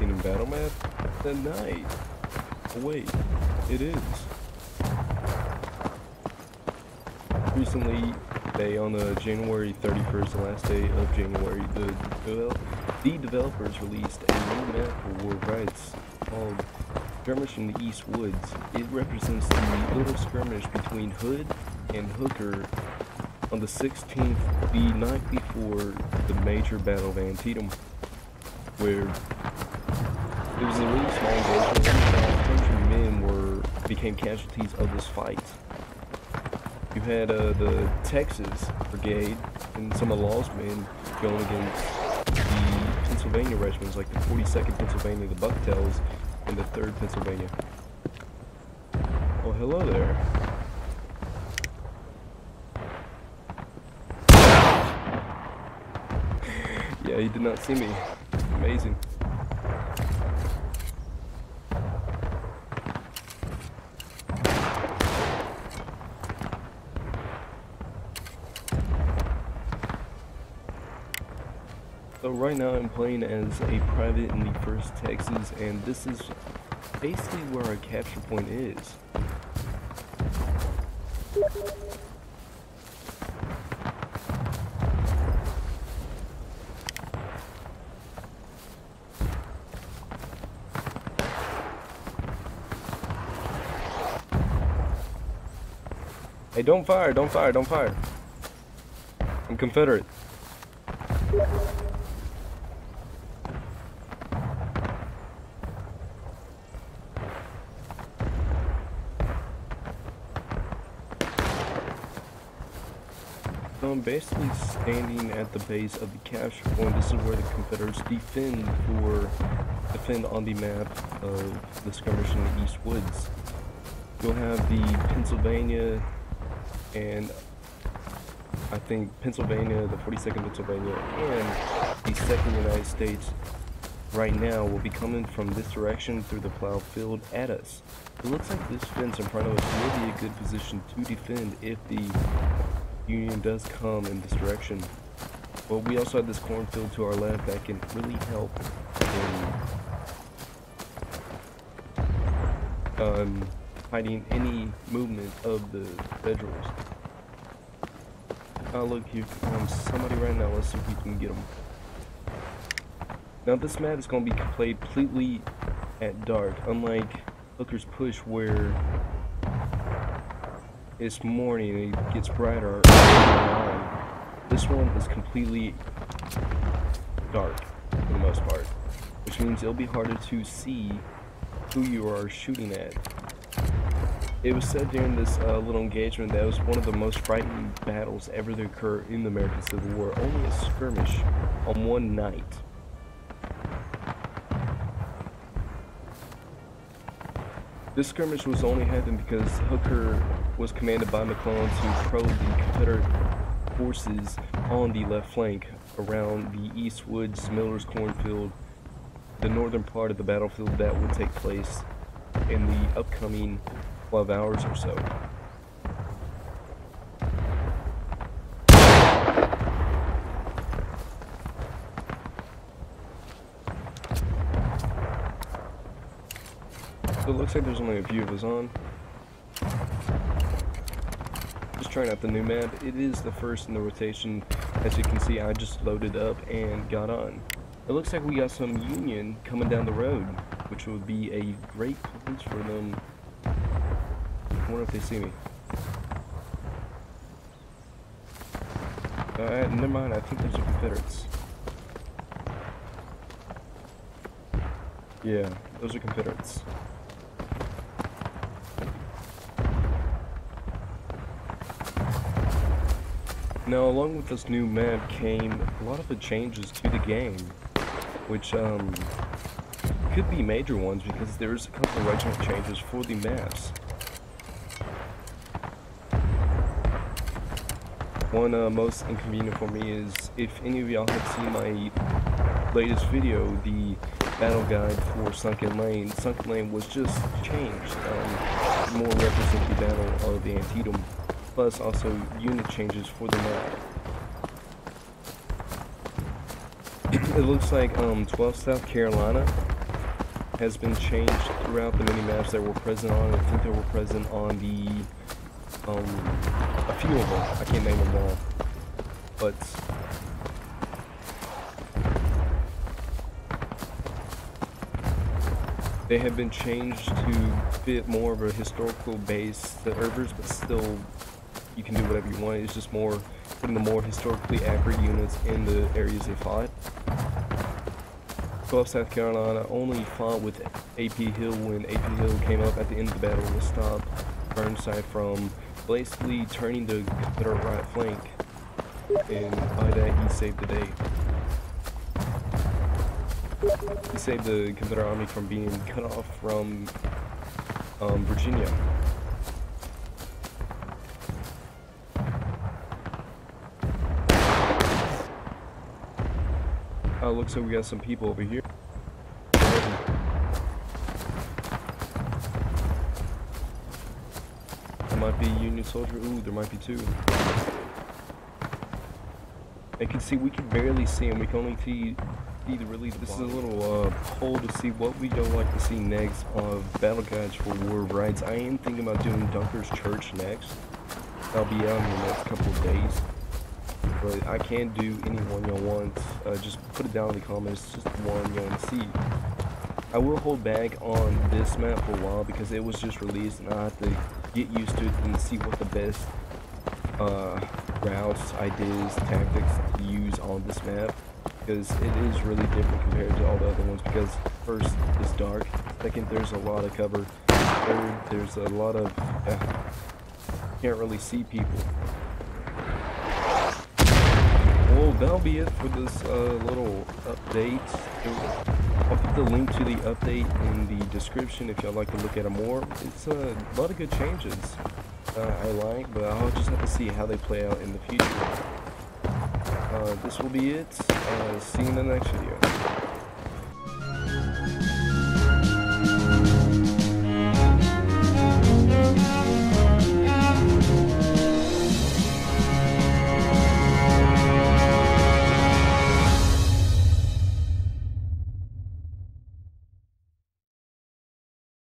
Antietam battle map? At night. Oh, wait, it is. Recently, on January 31st, the last day of January, the developers released a new map for War Rights called Skirmish in the East Woods. It represents the little skirmish between Hood and Hooker on the 16th, the night before the major Battle of Antietam, where it was a really small engagement and 100 men became casualties of this fight. You had the Texas Brigade and some of Law's men going against the Pennsylvania regiments, like the 42nd Pennsylvania, the Bucktails, and the 3rd Pennsylvania. Oh, hello there. Yeah, he did not see me. Amazing. So right now I'm playing as a private in the 1st Texas, and this is basically where our capture point is. Hey, don't fire, don't fire, don't fire. I'm Confederate. So I'm basically standing at the base of the capture point. This is where the Confederates defend on the map of the skirmish in the East Woods. You'll have the Pennsylvania, and I think Pennsylvania, the 42nd Pennsylvania, and the 2nd United States right now will be coming from this direction through the plow field at us. It looks like this fence in front of us will be a good position to defend if the Union does come in this direction. But we also have this cornfield to our left that can really help in hiding any movement of the Federals. Oh look, you found somebody right now. Let's see if we can get them. Now this map is going to be played completely at dark, unlike Hooker's Push where it's morning and it gets brighter. This one is completely dark for the most part, which means it'll be harder to see who you are shooting at. It was said during this little engagement that it was one of the most frightening battles ever to occur in the American Civil War. Only a skirmish on one night. This skirmish was only happened because Hooker was commanded by McClellan to probe the Confederate forces on the left flank around the East Woods, Miller's Cornfield, the northern part of the battlefield that would take place in the upcoming 12 hours or so. So it looks like there's only a few of us on. Just trying out the new map. It is the first in the rotation. As you can see, I just loaded up and got on. It looks like we got some Union coming down the road, which would be a great place for them. I wonder if they see me. Never mind, I think those are Confederates. Yeah, those are Confederates. Now, along with this new map came a lot of the changes to the game, which could be major ones because there's a couple of regiment changes for the maps. One most inconvenient for me is, if any of y'all have seen my latest video, the battle guide for Sunken Lane. Sunken Lane was just changed, more represent the battle of the Antietam, plus also unit changes for the map. It looks like 12 South Carolina has been changed throughout the mini maps that were present on. I think they were present on the a few of them. I can't name them all, but they have been changed to fit more of a historical base, the Herbers, but still you can do whatever you want. It's just more putting the more historically accurate units in the areas they fought. 12 South Carolina only fought with AP Hill when AP Hill came up at the end of the battle to stop Burnside from basically turning the Confederate right flank, and by that he saved the day. He saved the Confederate Army from being cut off from Virginia. Looks like we got some people over here. There might be a Union soldier. Ooh, there might be two. You can see, we can barely see him. We can only see the relief. This is a little poll to see what we don't like to see next of battle guides for War of Rights. I am thinking about doing Dunker's Church next. I'll be out in the next couple of days. But I can't do any one y'all want. Just put it down in the comments, just one y'all want to see. I will hold back on this map for a while because it was just released and I have to get used to it and see what the best routes, ideas, tactics to use on this map, because it is really different compared to all the other ones. Because first, it's dark. Second, there's a lot of cover. Third, there's a lot of can't really see people. Well, that'll be it for this little update. I'll put the link to the update in the description if y'all like to look at it more. It's a lot of good changes I like, but I'll just have to see how they play out in the future. This will be it. See you in the next video.